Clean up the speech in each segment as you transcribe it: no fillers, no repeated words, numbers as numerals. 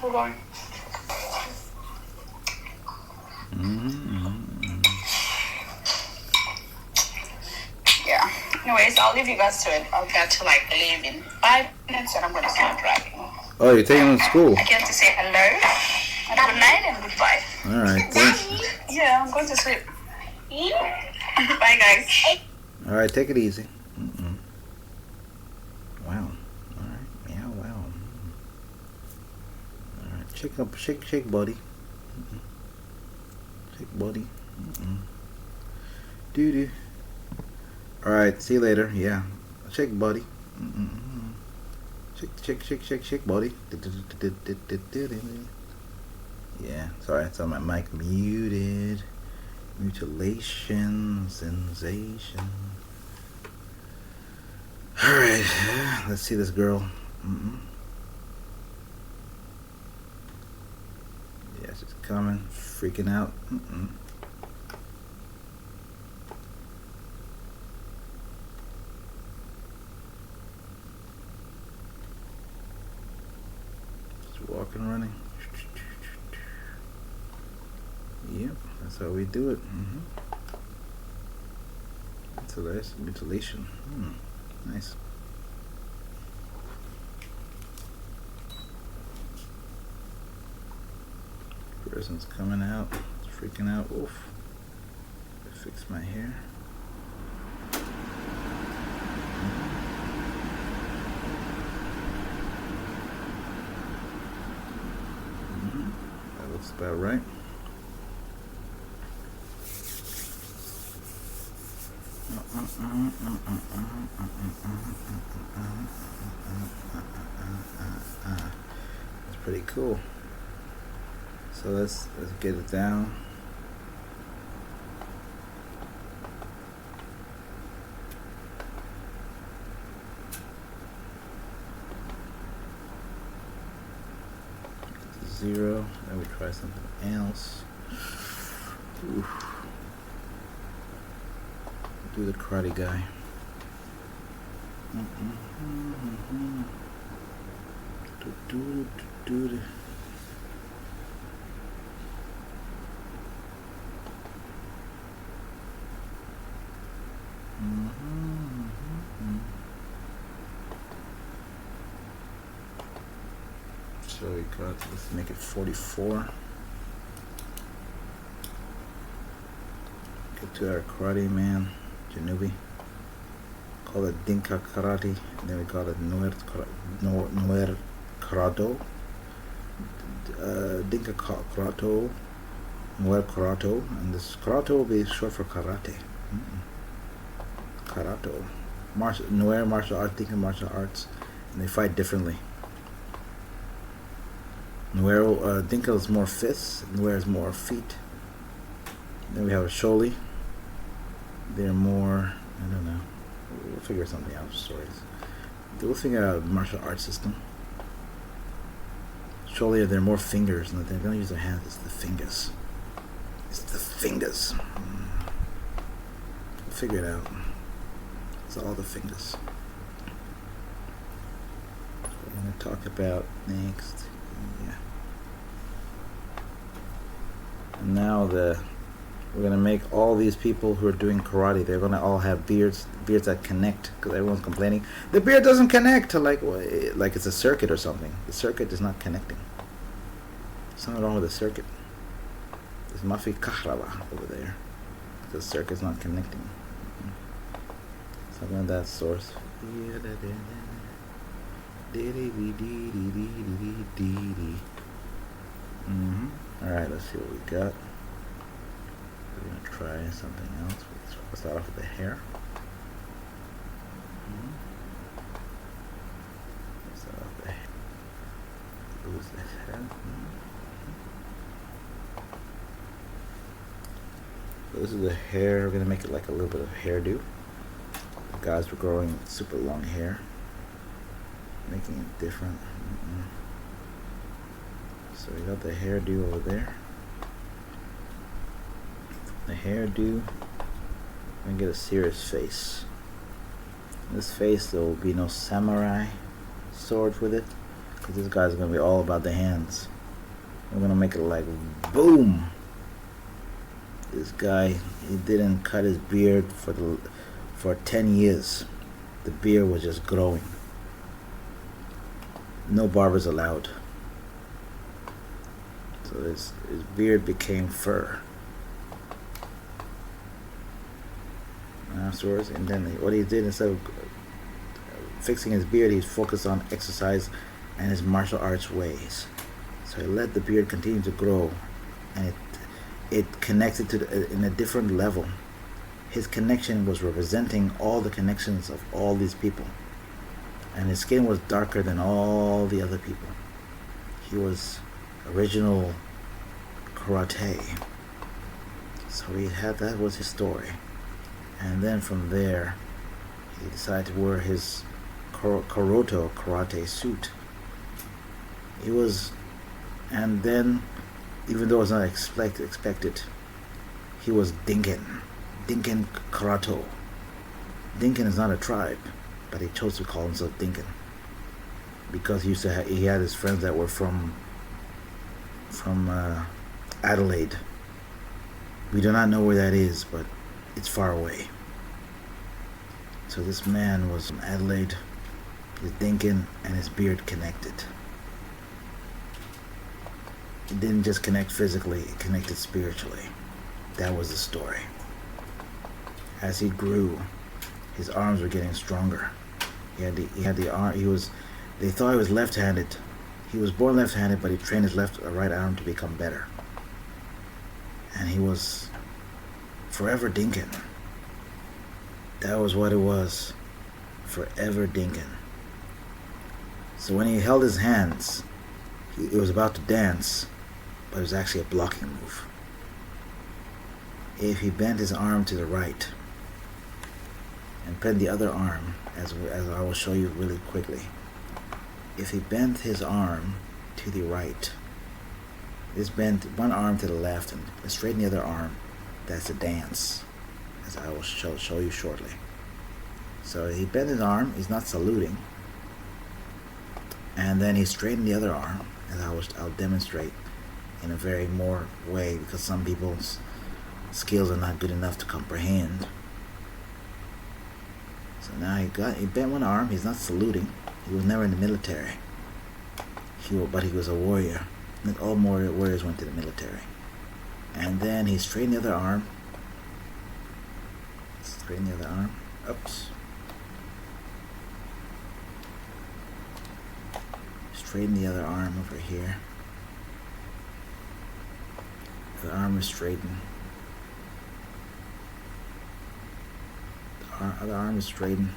We're going. Yeah. Anyways, I'll leave you guys to it. I'll get to like leave in 5 minutes and I'm gonna start driving. Oh, you're taking them to school? I came to say hello and good night and goodbye. Alright, thanks. Yeah, I'm going to sleep. Bye, guys. Alright, take it easy. Wow. Alright, yeah, wow. Alright, shake, buddy. Shake, buddy. Doo-doo. Alright, see you later. Yeah. Shake, buddy. Shake, buddy. Yeah, sorry, I saw my mic muted. Mutilation, sensation. Alright, let's see this girl. Yeah, she's coming, freaking out. Just walking, running. Yep, that's how we do it. So that's mutilation. Nice. Person's coming out. It's freaking out. Oof. I fix my hair. That looks about right. That's pretty cool. So let's get it down. Zero. Then we try something else. Oof. Do the karate guy. So we got, let's make it 44. Get to our karate man, Janubi. Call it Dinka Karate, and then we call it Nuer Karato. Dinka Karato, Nuer Karato, and this Karato will be short for karate. Karato. Nuer martial arts, Dinka martial arts, and they fight differently. Nuer, Dinka is more fists, Nuer is more feet. Then we have a Sholi. They're more, I don't know. We'll figure something out. Stories. We'll figure out a martial arts system. Surely they're more fingers, and they don't use their hands. It's the fingers. It's the fingers. We'll figure it out. It's all the fingers. That's what we're gonna talk about next. Yeah. And now we're gonna make all these people who are doing karate, they're gonna all have beards that connect, because everyone's complaining the beard doesn't connect to like it's a circuit or something. The circuit is not connecting. Something wrong with the circuit. There's Mafi Kahraba over there. The circuit's not connecting. Something of that source. Alright, let's see what we got. We're going to try something else. We'll start off with the hair. Let's start off with the hair. Lose this head. So this is the hair. We're going to make it like a little bit of hairdo. The guys were growing super long hair. Making it different. So we got the hairdo over there. The hairdo, and get a serious face. In this face there will be no samurai sword with it, Because this guy's going to be all about the hands. We're going to make it like boom. This guy, he didn't cut his beard for 10 years. The beard was just growing. No barbers allowed. So his beard became fur. Afterwards, and then what he did, instead of fixing his beard, he focused on exercise and his martial arts ways. So he let the beard continue to grow, and it connected to in a different level. His connection was representing all the connections of all these people, and his skin was darker than all the other people. He was original karate. So that was his story. And then from there, he decided to wear his Karoto karate suit. And then, even though it was not expected, he was Dinkin Karato. Dinkin is not a tribe, but he chose to call himself Dinkin because he had his friends that were from Adelaide. We do not know where that is, but it's far away. So this man was from Adelaide, his Dinkin and his beard connected. It didn't just connect physically, it connected spiritually. That was the story. As he grew, his arms were getting stronger. He had the arm. They thought he was left-handed. He was born left-handed, but he trained his right arm to become better. And he was forever Dinkin. That was what it was. Forever Dinkin. So when he held his hands, he was about to dance, but it was actually a blocking move. If he bent his arm to the right and bent the other arm, as I will show you really quickly, if he bent his arm to the right, this bent one arm to the left and straighten the other arm, that's a dance, as I will show you shortly. So he bent his arm, he's not saluting, and then he straightened the other arm, as I'll demonstrate in a very more way, because some people's skills are not good enough to comprehend. So now he bent one arm, he's not saluting, he was never in the military, but he was a warrior. Not all warriors went to the military. And then he straightened the other arm. Oops. Straighten the other arm over here. The arm is straightened. The other arm is straightened.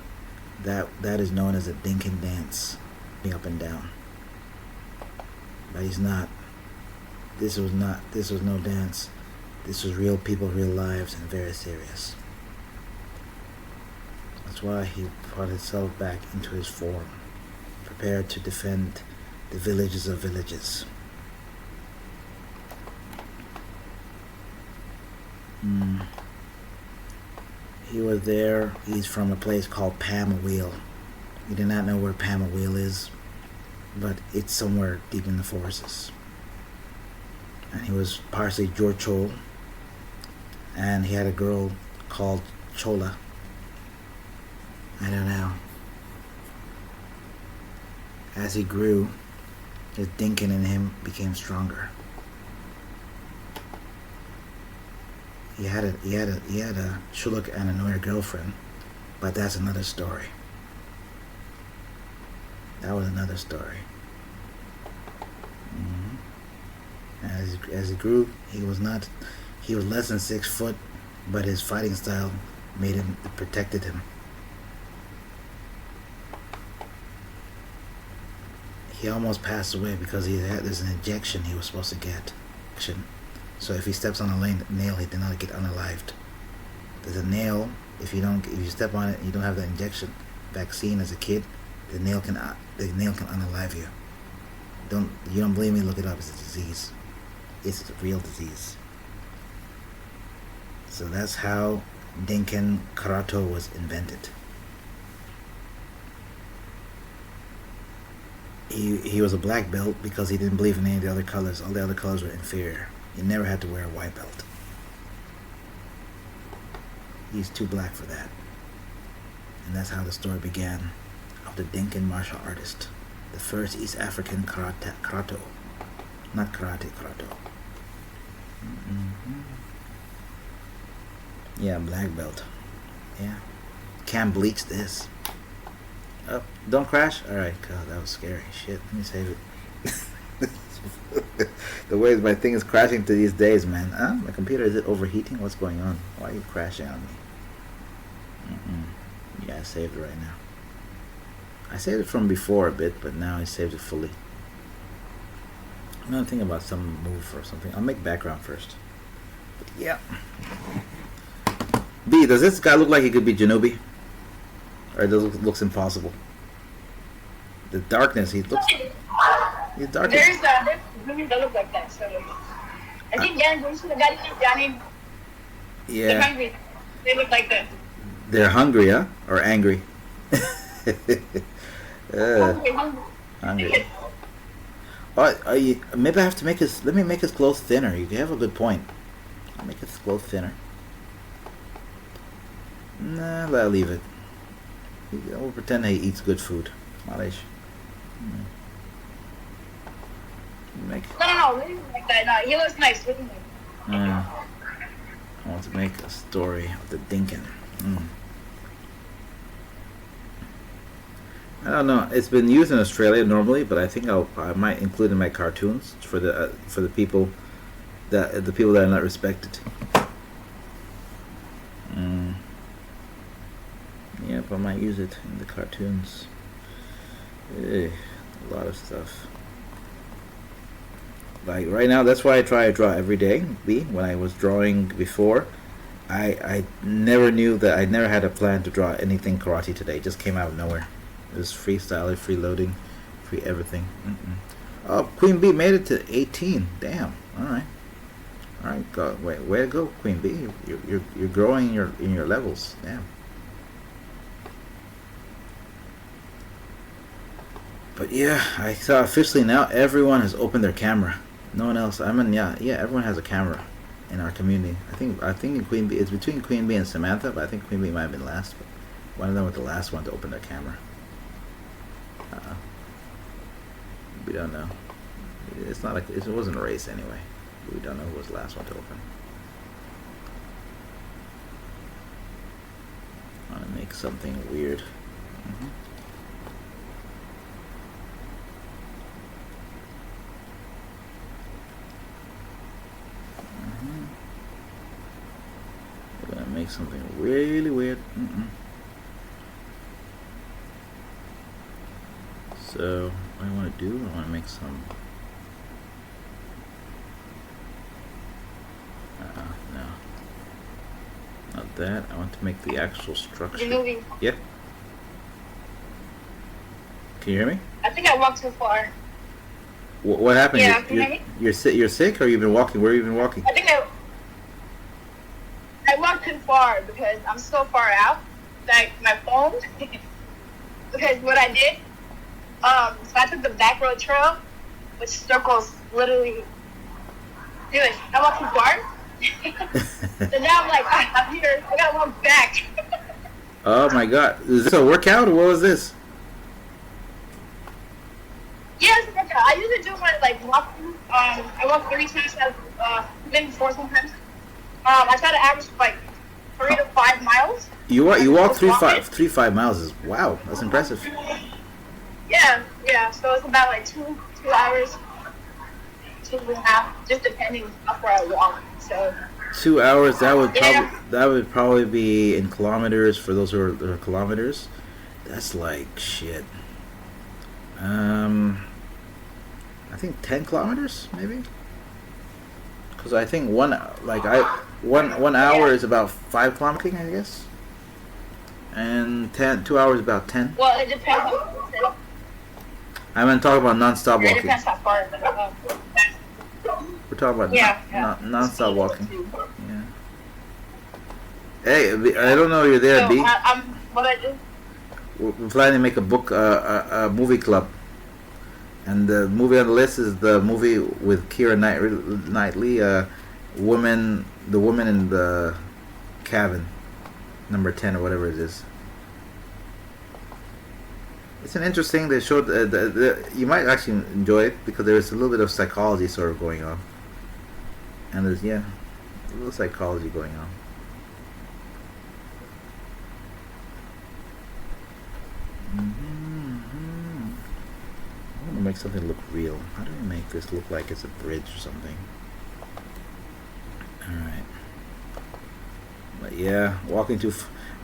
That is known as a Dinkin dance, up and down. But he's not. This was no dance. This was real people, real lives, and very serious. That's why he brought himself back into his form, prepared to defend the villages of villages. He was there. He's from a place called Pamawheel. We do not know where Pamawheel is, but it's somewhere deep in the forests. And he was partially Jorchol, and he had a girl called Chola. I don't know. As he grew, his Dinkin in him became stronger. He had a Shuluk and a Noir girlfriend, but that's another story. That was another story. As he grew, he was less than 6 foot, but his fighting style protected him. He almost passed away because there's an injection he was supposed to get. So if he steps on a nail, he did not get unalived. There's a nail. If you step on it, and you don't have the injection vaccine as a kid, the nail can unalive you. You don't believe me? Look it up. It's a disease. It's a real disease. So that's how Dinkin Karato was invented. he was a black belt because he didn't believe in any of the other colors. All the other colors were inferior. He never had to wear a white belt. He's too black for that. And that's how the story began of the Dinkin martial artist, the first East African karato, not karate, karato. Mm-hmm. Yeah, black belt. Yeah, can't bleach this. Oh, don't crash. All right, God, that was scary. Shit, let me save it. The way my thing is crashing to these days, man. Huh? My computer, is it overheating? What's going on? Why are you crashing on me? Yeah, I saved it right now. I saved it from before a bit, but now I saved it fully. I'm gonna think about some move or something. I'll make background first. But yeah. B, does this guy look like he could be Janubi? Or does it looks impossible? The darkness, he looks. He's dark. There's women that look like that. So I think Johnny. Yeah. Hungry. They look like that. They're hungry, huh? Or angry? Hungry. Hungry. Maybe I have to make his. Let me make his clothes thinner. You have a good point. I'll make his clothes thinner. Nah, I'll leave it. We'll pretend he eats good food. Malish. Make. No, really like that. No, he looks nice. Really nice. I want to make a story of the Dinkin. I don't know. It's been used in Australia normally, but I think I might include in my cartoons for the people that are not respected. Yep, I might use it in the cartoons. A lot of stuff. Like right now, that's why I try to draw every day. When I was drawing before, I never knew that I never had a plan to draw anything karate today. It just came out of nowhere. It was freestyle, free loading, free everything. Oh, Queen Bee made it to 18. Damn. All right. Go. Wait, way to go, Queen Bee. You're growing in your levels. Damn. But yeah, I saw officially now everyone has opened their camera. No one else. Everyone has a camera in our community. I think Queen Bee, it's between Queen Bee and Samantha, but I think Queen Bee might have been last. But one of them was the last one to open their camera. We don't know. It's not like it wasn't a race anyway. We don't know who was the last one to open. I want to make something weird. We're gonna make something really weird. So what I want to do, I want to make some. No, not that. I want to make the actual structure. You're moving. Yep. Can you hear me? I think I walked too far. What happened? Yeah, can you hear me? You're sick, or you've been walking? Where have you been walking? I think I walked too far because I'm so far out. Like my phone. Because what I did, so I took the back road trail, which circles literally. Dude, I walked too far. So now I'm like, I'm here. I gotta walk back. Oh my God! Is this a workout or what was this? Yes, I usually do my walking. I walk 3 times, maybe 4 sometimes. I try to average 3 to 5 miles. You walk 3-5 miles is wow. That's impressive. Yeah. So it's about 2 hours, 2.5, just depending how far I walk. So 2 hours. That would probably be in kilometers for those who are kilometers. That's like shit. I think 10 kilometers maybe. Because I think one hour is about 5 kilometers, I guess. And 2 hours is about 10. Well, it depends on. I'm gonna talk about non-stop It walking. depends how far. We're talking about non-stop walking. Yeah. Hey, I don't know you're there, So B. what I do? We're planning to make a movie club. And the movie on the list is the movie with Keira Knightley, the woman in the cabin, number 10 or whatever it is. It's an interesting. They showed you might actually enjoy it because there's a little bit of psychology sort of going on, and there's a little psychology going on. I want to make something look real. How do we make this look like it's a bridge or something? All right. But yeah, walking too.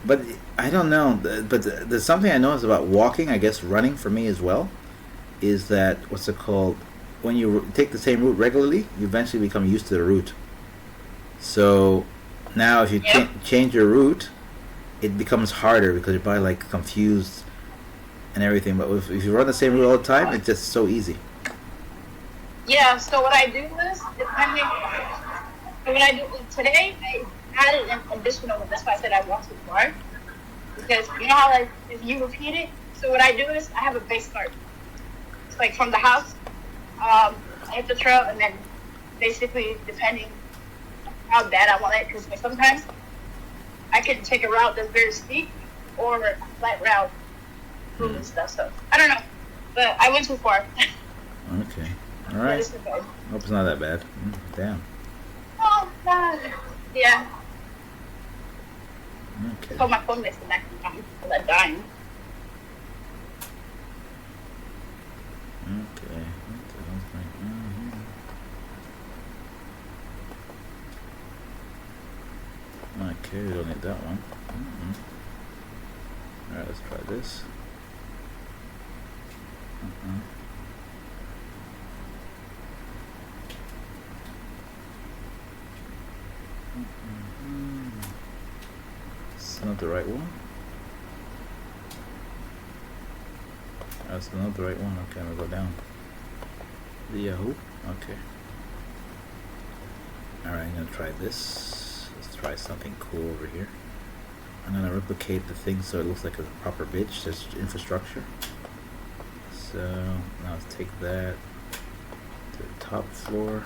But I don't know. But there's something I noticed about walking. I guess running for me as well is that what's it called? When you take the same route regularly, you eventually become used to the route. So now, if you change your route, it becomes harder because you're probably like confused and everything. But if you run the same route all the time, it's just so easy. Yeah. So what I do is depending. What I do today, I added an additional one. That's why I said I walk too far. Because you know how like if you repeat it. So what I do is I have a base start. It's like from the house, I hit the trail, and then basically depending how bad I want it, because like, sometimes I can take a route that's very steep or a flat route, and stuff. So I don't know, but I went too far. Okay, all right. Hope it's not that bad. Damn. Oh God. Yeah. Okay. So my phone makes the next time for that dying. Okay. What the hell's going on here? Okay, we don't need that one. Alright, let's try this. It's not the right one. That's not the right one. Okay, I'm gonna go down. The Yahoo. Okay. Alright, I'm gonna try this. Let's try something cool over here. I'm gonna replicate the thing so it looks like a proper bitch. There's infrastructure. So now let's take that to the top floor.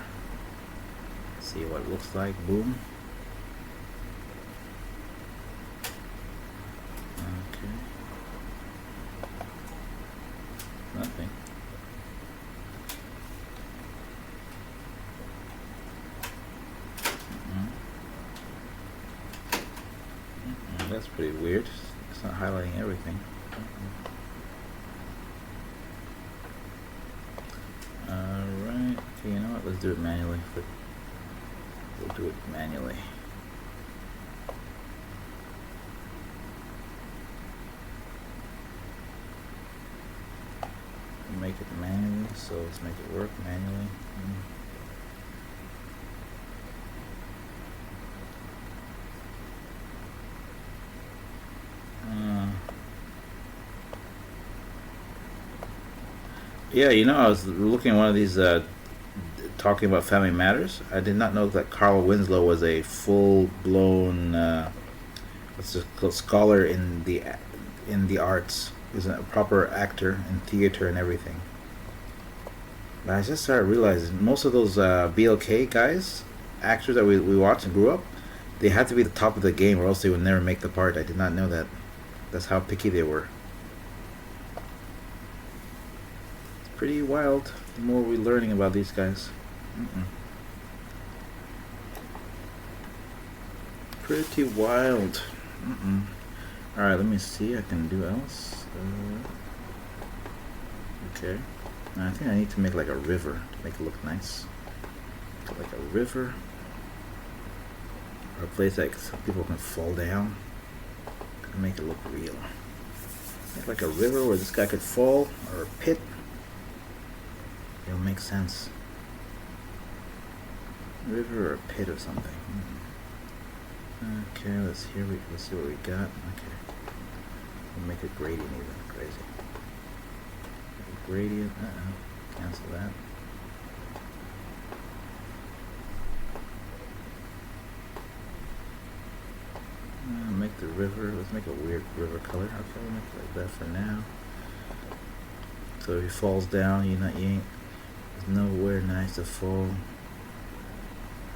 See what it looks like. Boom. Okay. Nothing. That's pretty weird. It's not highlighting everything. Alright. Okay, you know what? Let's do it manually. We'll do it manually. Make it manually, so let's make it work manually. Yeah, you know, I was looking at one of these talking about Family Matters. I did not know that Carl Winslow was a full-blown scholar in the arts. He's a proper actor in theater and everything. But I just started realizing most of those BLK guys, actors that we watched and grew up, they had to be the top of the game or else they would never make the part. I did not know that. That's how picky they were. It's pretty wild the more we're learning about these guys. Pretty wild. Alright, let me see. I can do else. Okay. I think I need to make like a river to make it look nice. Like a river. Or a place that some people can fall down. And make it look real. Make like a river where this guy could fall, or a pit. It'll make sense. River or a pit or something. Okay, let's see what we got. Okay. We'll make it gradient even. Crazy. Make it gradient. Cancel that. Make the river. Let's make a weird river color. Okay, we'll make it like that for now. So if he falls down, you ain't. There's nowhere nice to fall.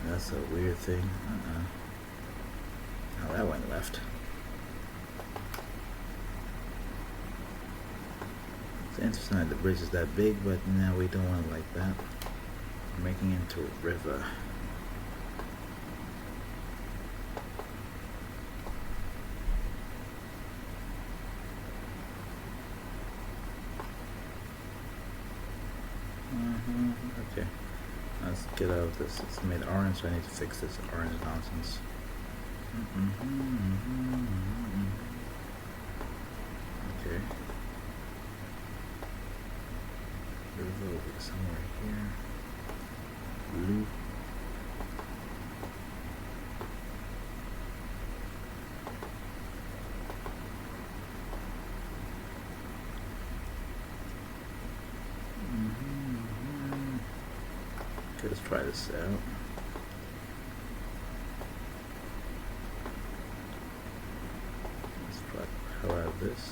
That's a weird thing. Oh, that went left. It's interesting that the bridge is that big, but now we don't want it like that. We're making it into a river. Okay. Let's get out of this. It's made orange, so I need to fix this orange nonsense. Okay. River will be somewhere here. Blue. Okay, let's try this out. Let's try the hell out of this.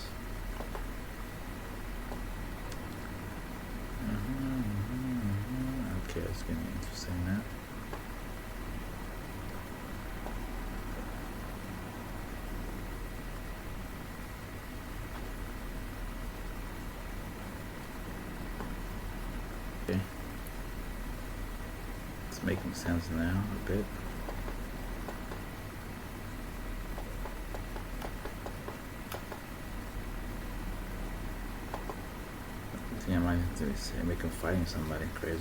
Okay, it's getting interesting now. Okay. It's making sense now a bit. I think I might have to make him fighting somebody crazy.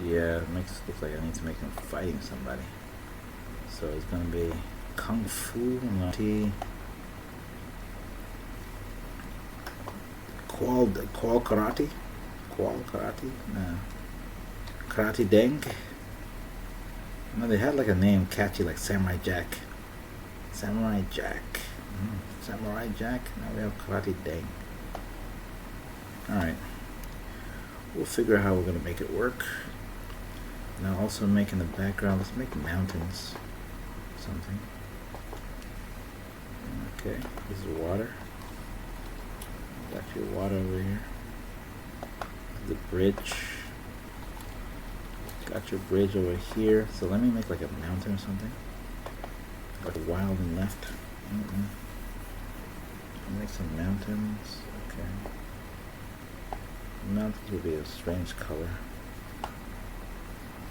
Yeah, it makes it look like I need to make him fighting somebody. So it's gonna be Kung Fu, Qual Karate? Qual Karate? No. Karate Deng? No, they had like a name catchy like Samurai Jack. Samurai Jack. Samurai Jack? Now we have Karate Deng. Alright. We'll figure out how we're gonna make it work. Now also make in the background, let's make mountains. Something. Okay, this is water. Got your water over here. The bridge. Got your bridge over here. So let me make like a mountain or something. Like wild and left. Make some mountains. Okay. Mountains will be a strange color.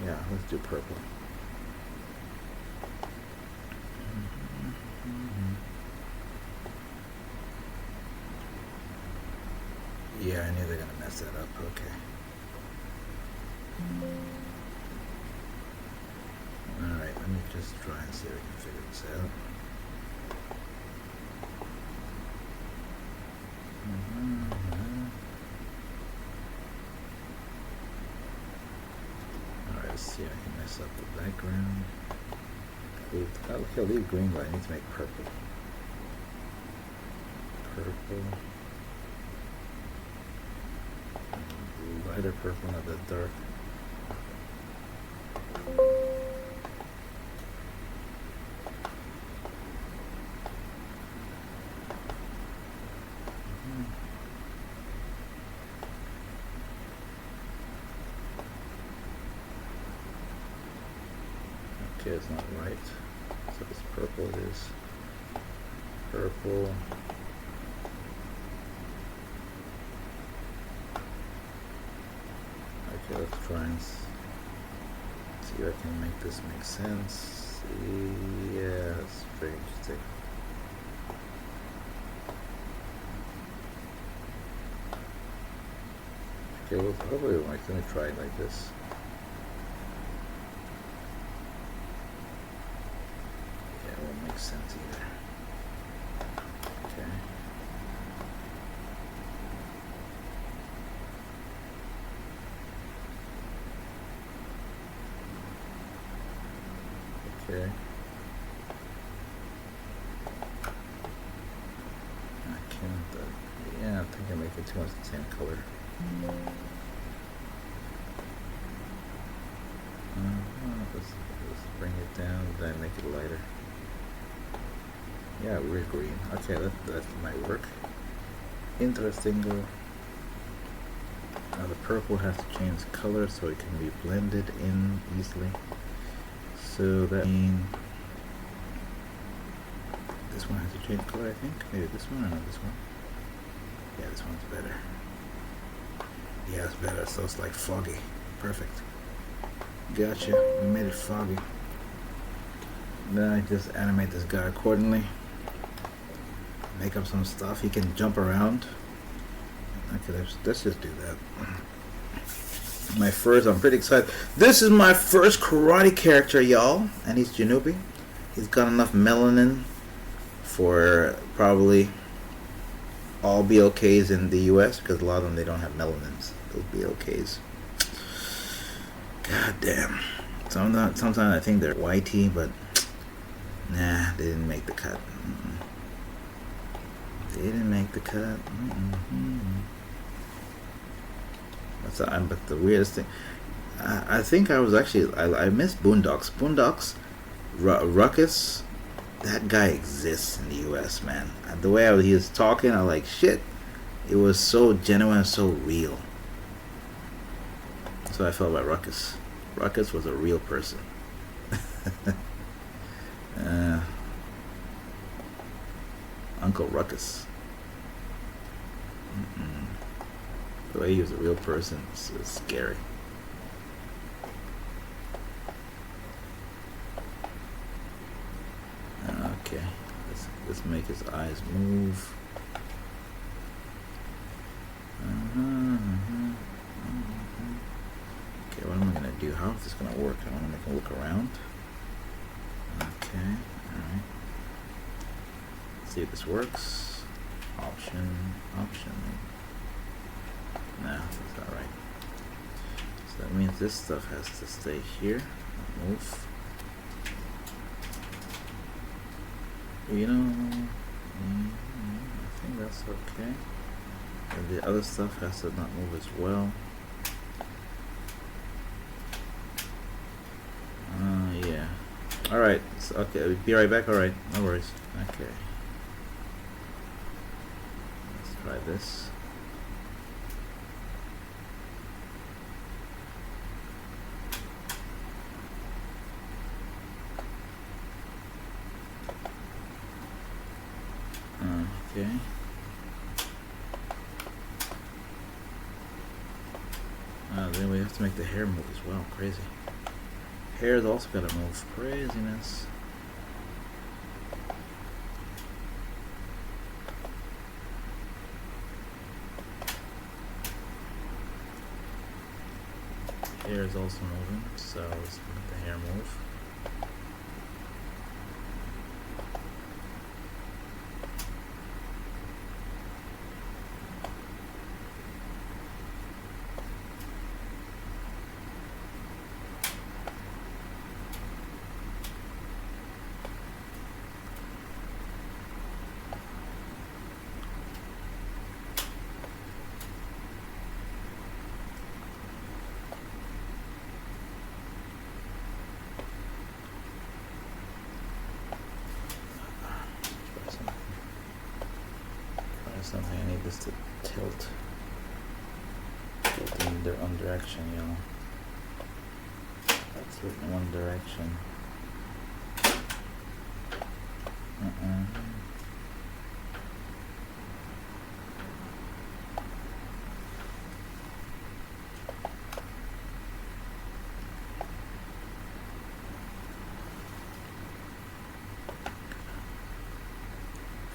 Yeah, let's do purple. Yeah, I knew they're gonna mess that up. Okay. Alright, let me just try and see if I can figure this out. Alright, let's see if I can mess up the background. I'll leave green, but I need to make purple. Purple. Lighter purple, not that dark. Okay, it's not right. So it's purple, it is purple. Okay, let's try and see if I can make this make sense. Yeah, it's very interesting. Okay, well, probably let me try it like this. Yeah, it won't make sense either. Okay. Okay. I can't, yeah, I think I make it too much the same color. Let's bring it down, then make it lighter. Yeah, we're green. Okay, that might work. Interesting. Now the purple has to change color so it can be blended in easily. So that means this one has to change color, I think. Maybe this one or not this one. Yeah, this one's better. Yeah, it's better. So it's like foggy. Perfect. Gotcha. We made it foggy. Then I just animate this guy accordingly. Make up some stuff. He can jump around. Okay, let's just do that. I'm pretty excited. This is my first karate character, y'all. And he's Janubi. He's got enough melanin for probably all BLKs in the US, because a lot of them, they don't have melanins, those BLKs. God damn. Sometimes I think they're whitey, but nah, they didn't make the cut. They didn't make the cut. But the weirdest thing, I think I was actually, I missed Boondocks. Boondocks, Ruckus, that guy exists in the US, man. And the way he was talking, I was like, shit. It was so genuine, so real. That's what I felt about Ruckus. Ruckus was a real person. Uncle Ruckus. The way he was a real person is scary. Okay, let's make his eyes move. Okay, what am I gonna do? How is this gonna work? I want to make him look around. Okay, alright. Let's see if this works. Option. No, that's not right. So that means this stuff has to stay here. Move. You know, I think that's okay. And the other stuff has to not move as well. Yeah. Alright, so, okay, be right back. Alright, no worries. Okay. Let's try this. Okay. Then we have to make the hair move as well. Crazy. Hair's also gotta move. Craziness. Hair is also moving, so let's make the hair move. Something I need this to tilt in their own direction, you know. That's it in one direction.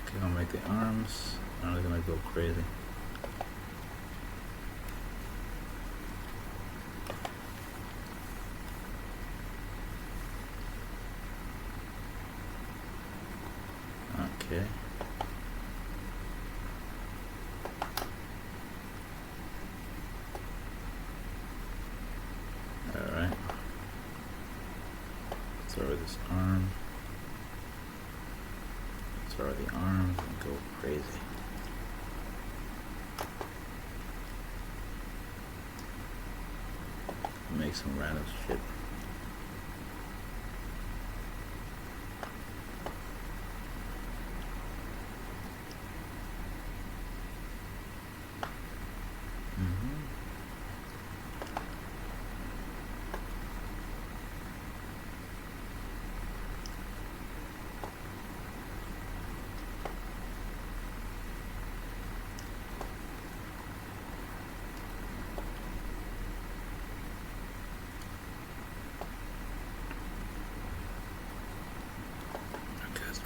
Okay, I'll make the arms. I'm gonna go crazy. Okay. Alright. Start with this arm. Start with the arms and go crazy. Make some random shit.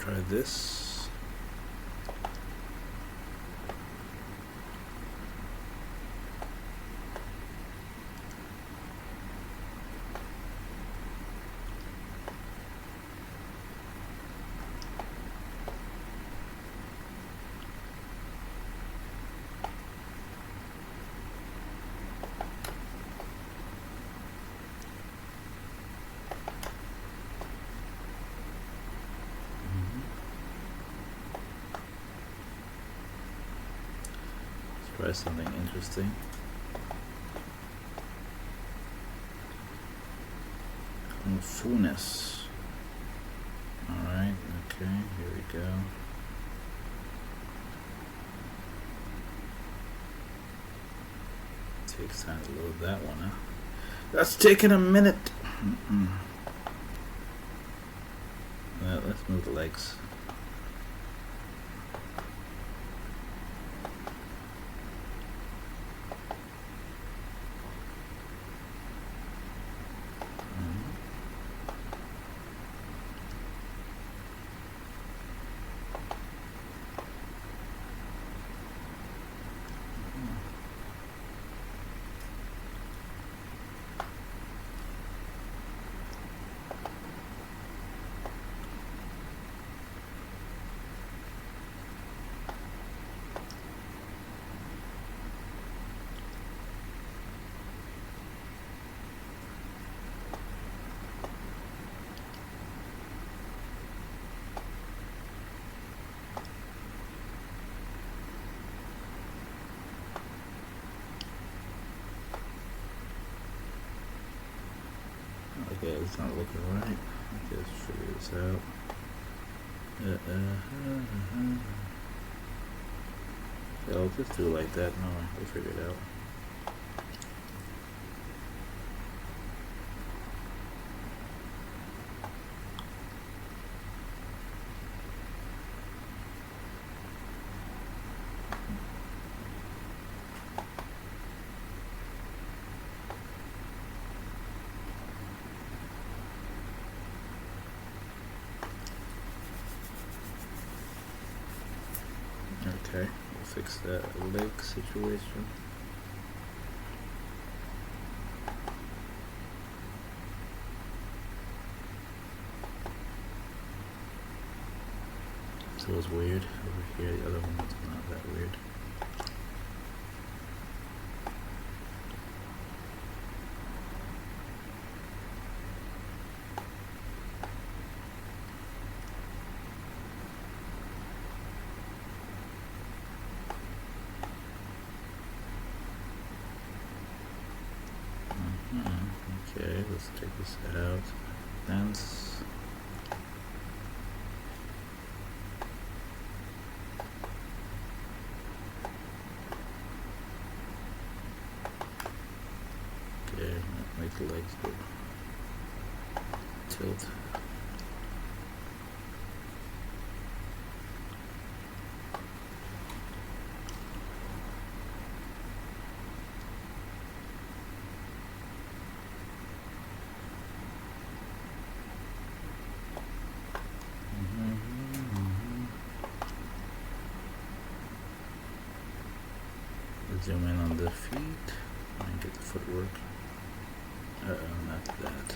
Try this. Try something interesting. Kung Fu-ness. Alright, okay, here we go. Takes time to load that one, huh? That's taking a minute. Well, let's move the legs. Okay, it's not looking right. Let's figure this out. Yeah, I'll just do it like that. No, we'll figure it out. Okay, we'll fix that leg situation. So it's weird over here. The other one's not that weird. Okay, let's take this out. Dance. Okay, make the legs go tilt. Zoom in on the feet and get the footwork. Not that.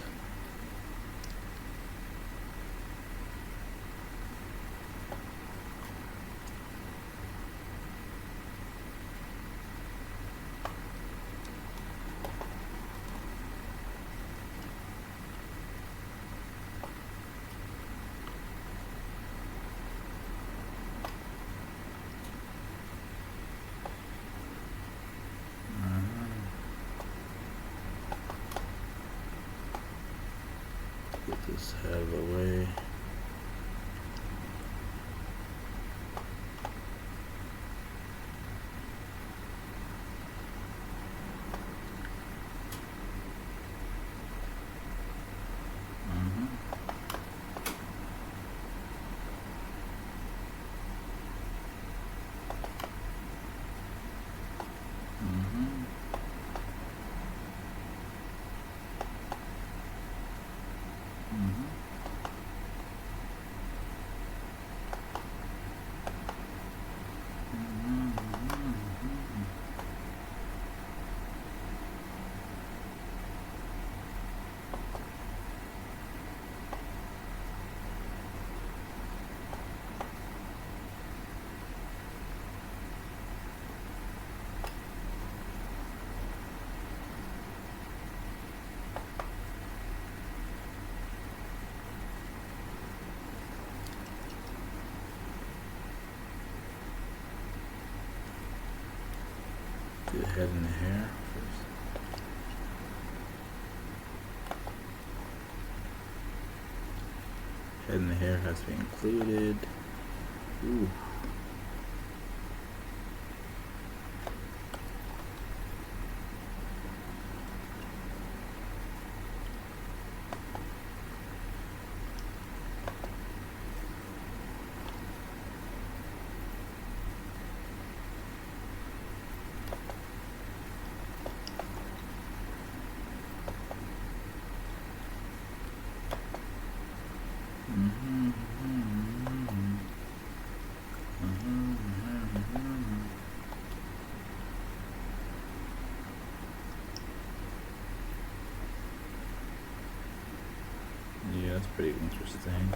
Get this out of the way. Do the head and the hair first. Head and the hair has to be included. Ooh. Yeah, that's pretty interesting.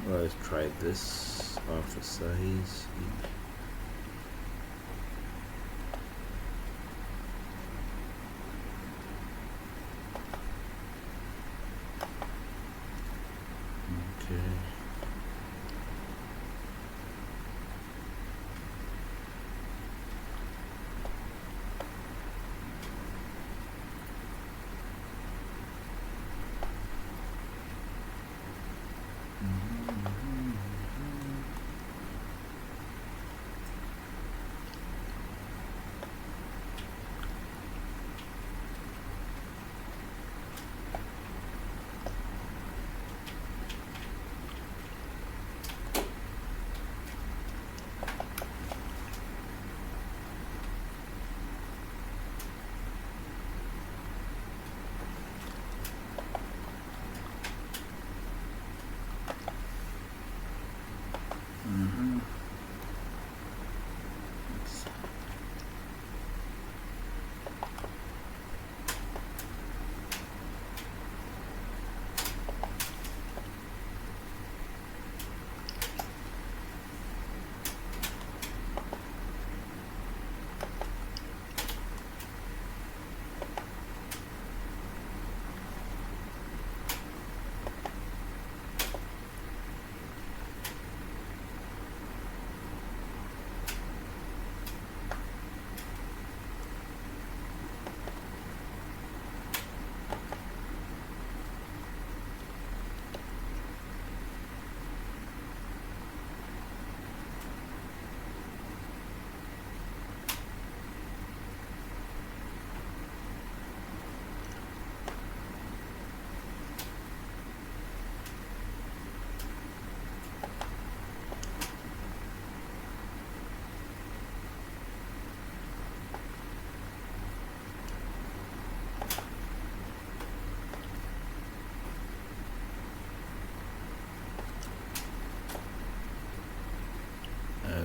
Well, let's try this off the size. Okay.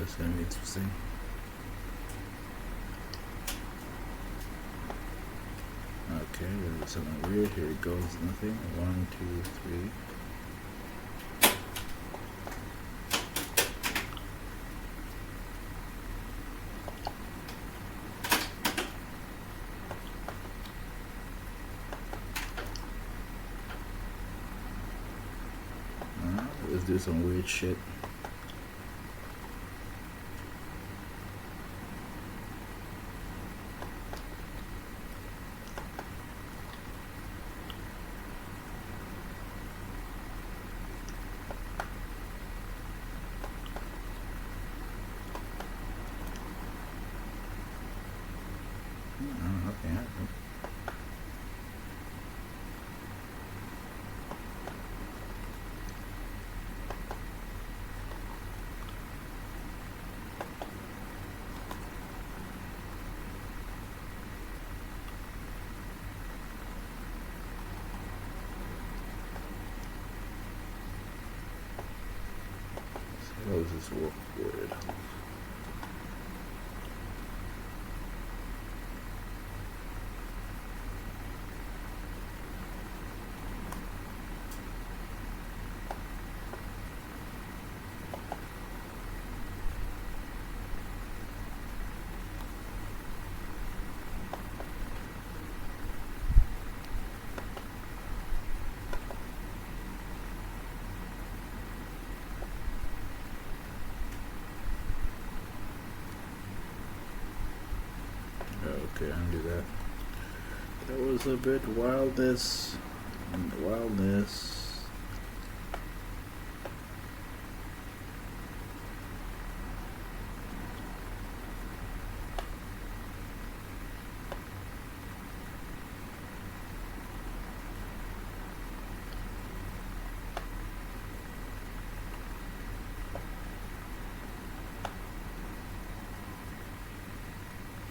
It's gonna be interesting. Okay, we're gonna do something weird. Here it goes. Nothing. 1, 2, 3. Let's do some weird shit. Okay. How does this work weird? Okay, undo that. That was a bit wildness. Wildness.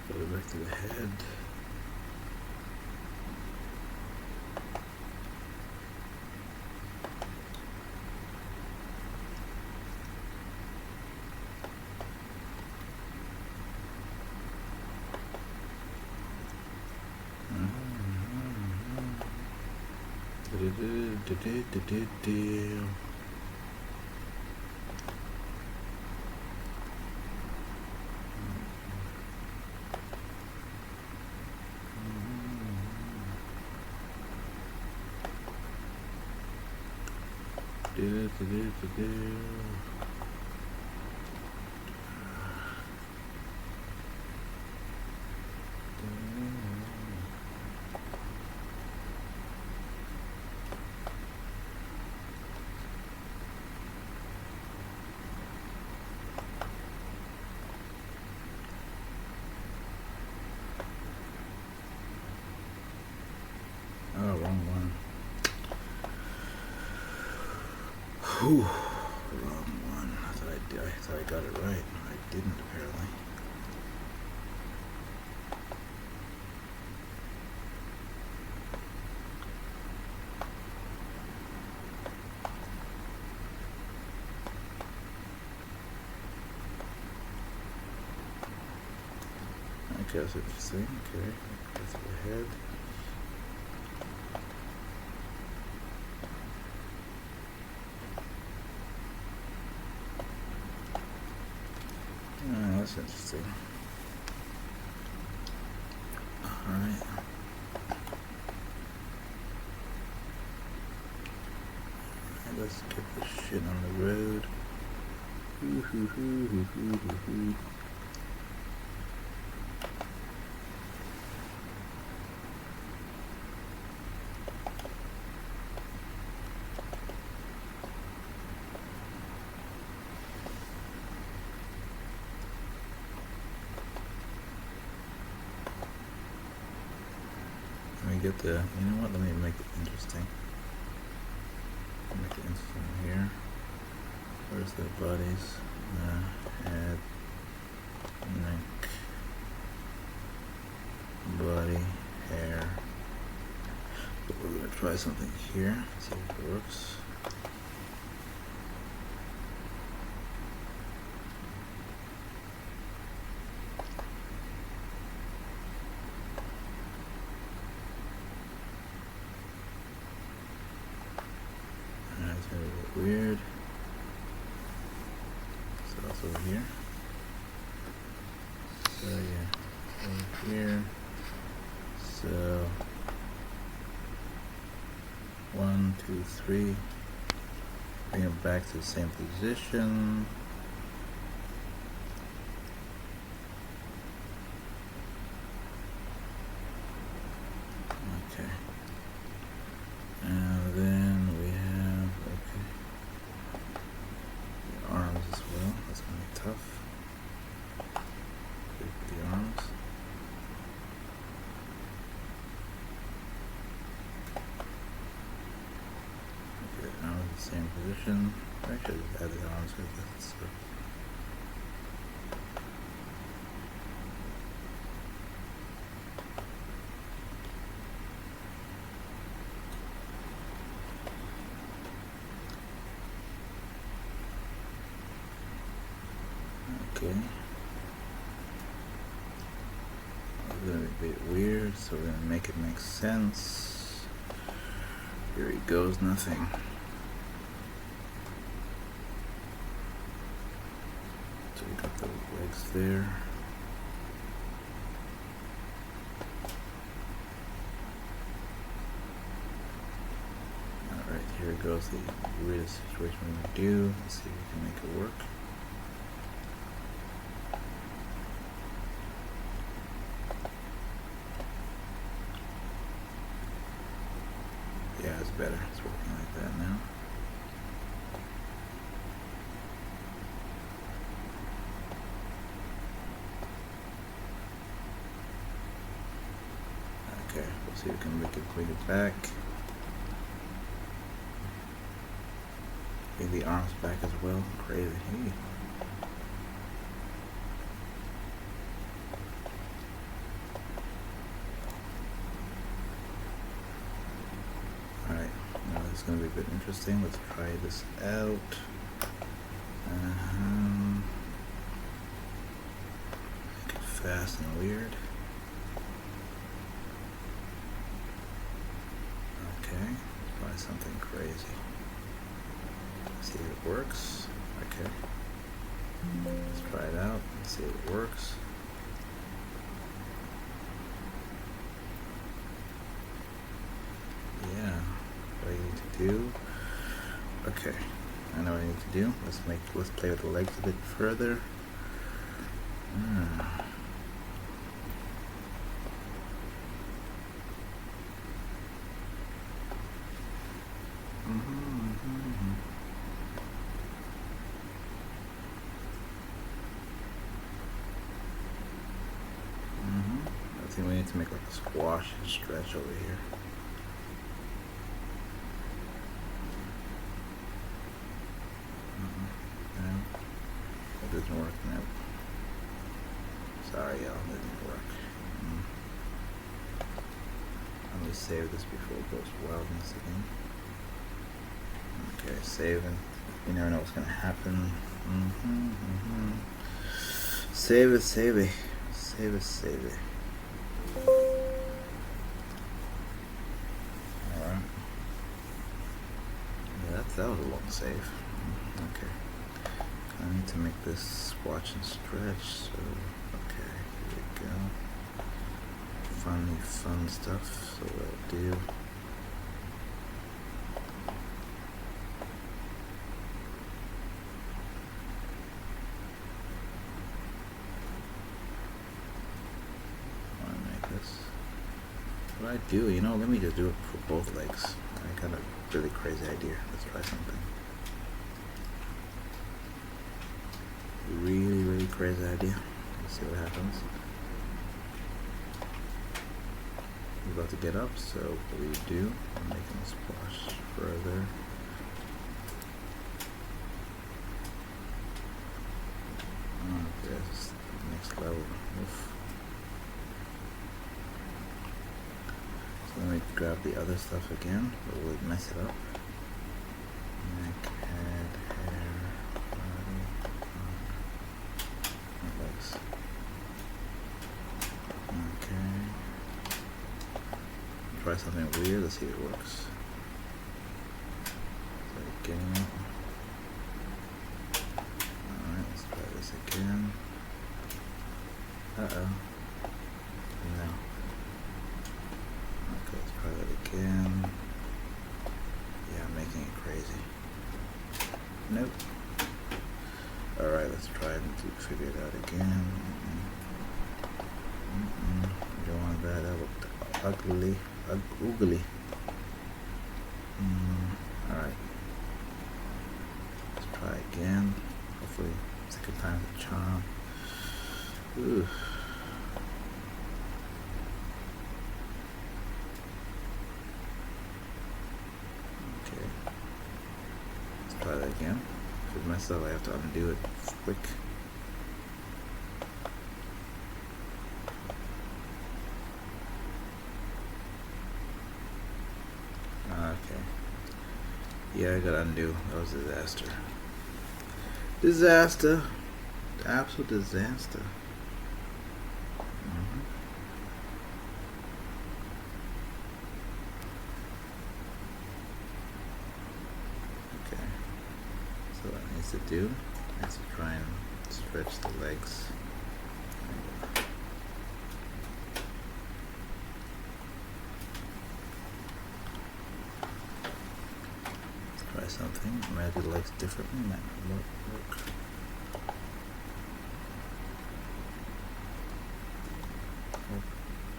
Go back to the head. Oh, wrong one. Whew. Wrong one. I thought I got it right. I didn't, apparently. Okay, that's interesting. Okay, that's the head. Oh, that's interesting. Alright. Let's get this shit on the road. Let me get the, you know what, let me make it interesting. Make it interesting here. Where's the bodies? Head, neck, body, hair. But we're gonna try something here, see if it works. It's gonna be a bit weird. So that's over here. So yeah, over here. So 1, 2, 3. Bring it back to the same position. Okay. And then we have, okay, the arms as well. That's gonna be tough. The arms. Okay, now in the same position. I should have added the arms because that's okay. A little bit weird, so we're gonna make it make sense. Here he goes, nothing. So we got the legs there. Alright, here goes the weirdest situation we can do. Let's see if we can make it work. better. It's working like that now. Okay, we'll see if we can bring it back. Bring the arms back as well. Crazy. Hey. Alright, now this is going to be a bit interesting. Let's try this out. Make it fast and weird. Okay, let's try something crazy. See if it works. Okay. Let's try it out and see if it works. Yeah. What I need to do. Okay. I know what I need to do. Let's play with the legs a bit further. I think we need to make like a squash and stretch over here. No, that doesn't work. No. Sorry, y'all, that didn't work. Let me save this before it goes wildness again. Okay, saving. You never know what's gonna happen. Save it, save it. Save it, save it. Alright. Yeah, that was a long save. Okay. I need to make this watch and stretch, so okay, here we go. Fun stuff, so what I'll do. What I do, you know, let me just do it for both legs. I got a really crazy idea. Let's try something. Really crazy idea. Let's see what happens. We're about to get up, so what do you do? I'm making a splash further. Okay, this is the next level. Oof. Let me grab the other stuff again, but we'll mess it up. Neck, head, hair, body, legs. Okay. Try something weird, let's see if it works. So getting it. Alright, let's try this again. Uh-oh. No. Okay, let's try that again. Yeah, I'm making it crazy. Nope. Alright, let's try and figure it out again. We don't want that. That looked ugly. Oogly. Alright. Let's try again. Hopefully, second time's a charm. Ooh. Try that again. If it messed up, I have to undo it quick. Okay. Yeah, I gotta undo. That was a disaster. Disaster. Absolute disaster. So what it needs to do is to try and stretch the legs. Let's try something. Maybe the legs differently. Might not work. Well,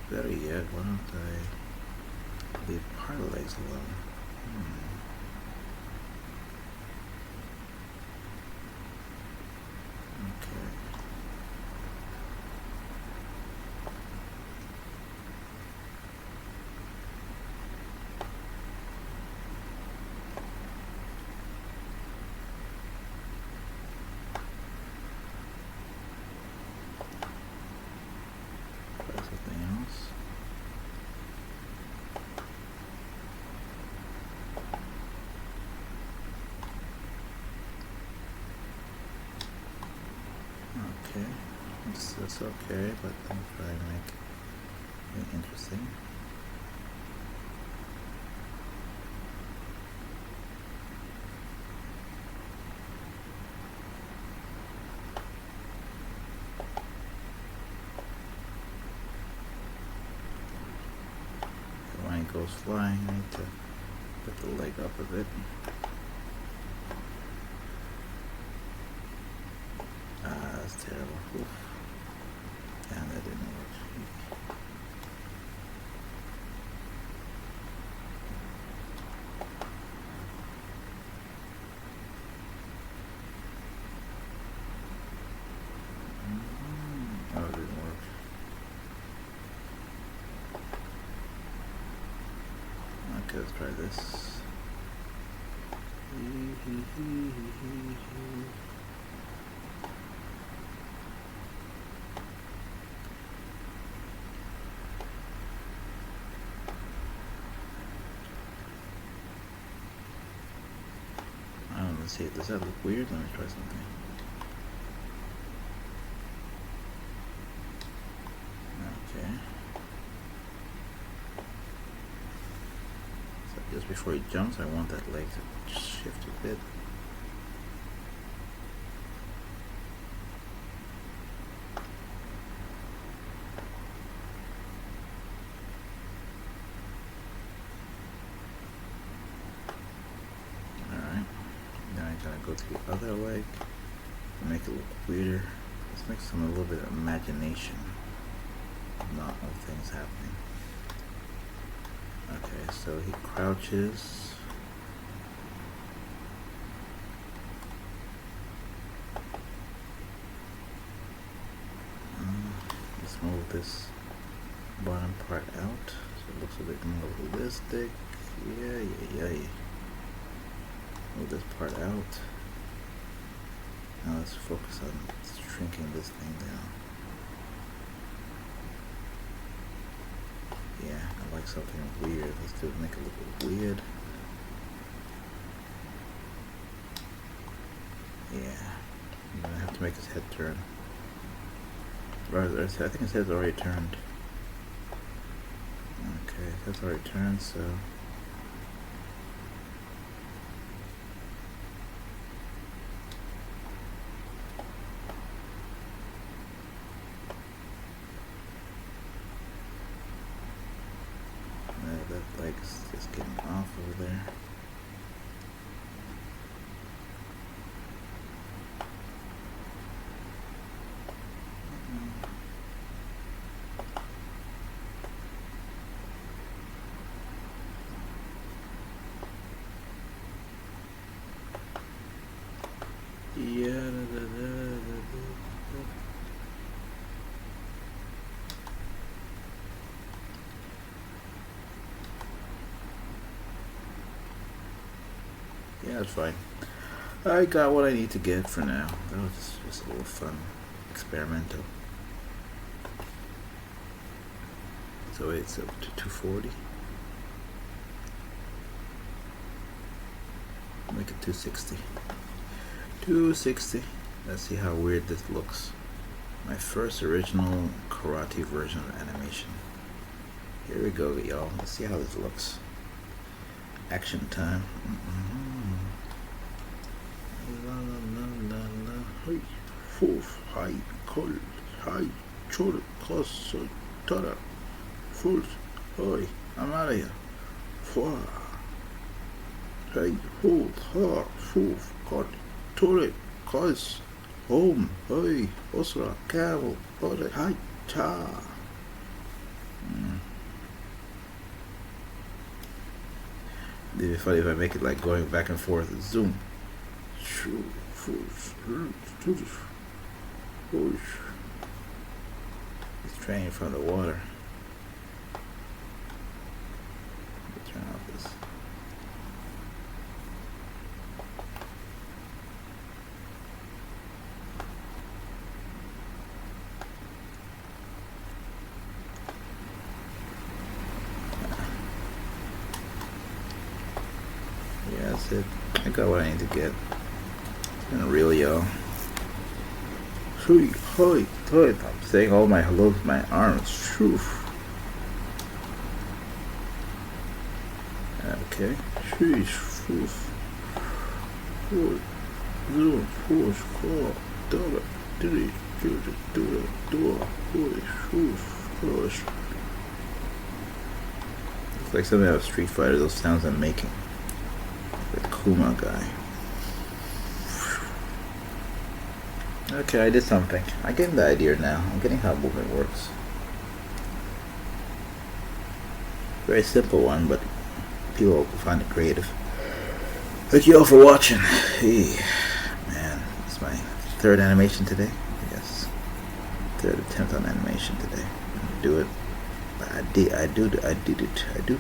better yet, why don't I leave part of the legs alone? Okay. Try something else. Okay, that's okay, but let me try and make it interesting. When it goes flying, I need to put the leg up a bit. That's terrible. Oof. And that didn't work. Oh, it didn't work. Okay, let's try this. Let's see, does that look weird? Let me try something. Okay. So just before he jumps, I want that leg to shift a bit. Go to the other leg and make it look weirder. Let's make some a little bit of imagination, not of things happening. Okay, so he crouches. Let's move this bottom part out so it looks a bit more realistic. Yeah. Move this part out. Now let's focus on shrinking this thing down. Yeah, I like something weird. Let's do it, make it look weird. Yeah, I'm gonna have to make his head turn. I think his head's already turned. Okay, his head's already turned, so that leg's just getting off over there. Yeah, it's fine. I got what I need to get for now. That was just a little fun, experimental. So it's up to 240. Make it 260. 260. Let's see how weird this looks. My first original karate version of animation. Here we go, y'all. Let's see how this looks. Action time. La la la la la. Hey, foof, hi, col, hi, chol, cos, tora, fools, oi, I'm out of here. Fwa. Hey, hold, ha, foof, cot, tore, cos, home, oi, osra, cavel, ore, hi, cha. It'd be funny if I make it like going back and forth. Zoom. He's training from the water. Let's turn off this. Yeah, that's it. I got what I need to get. It's been real, y'all. I'm saying all my hellos with my arms. Shoo. Okay. It's like something out of Street Fighter, those sounds I'm making. The Kuma guy. Okay, I did something. I'm getting the idea now. I'm getting how movement works. Very simple one, but people find it creative. Thank you all for watching. Hey, man, it's my third animation today. I guess third attempt on animation today. I do it. I did it. I do it. I do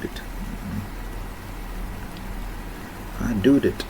it.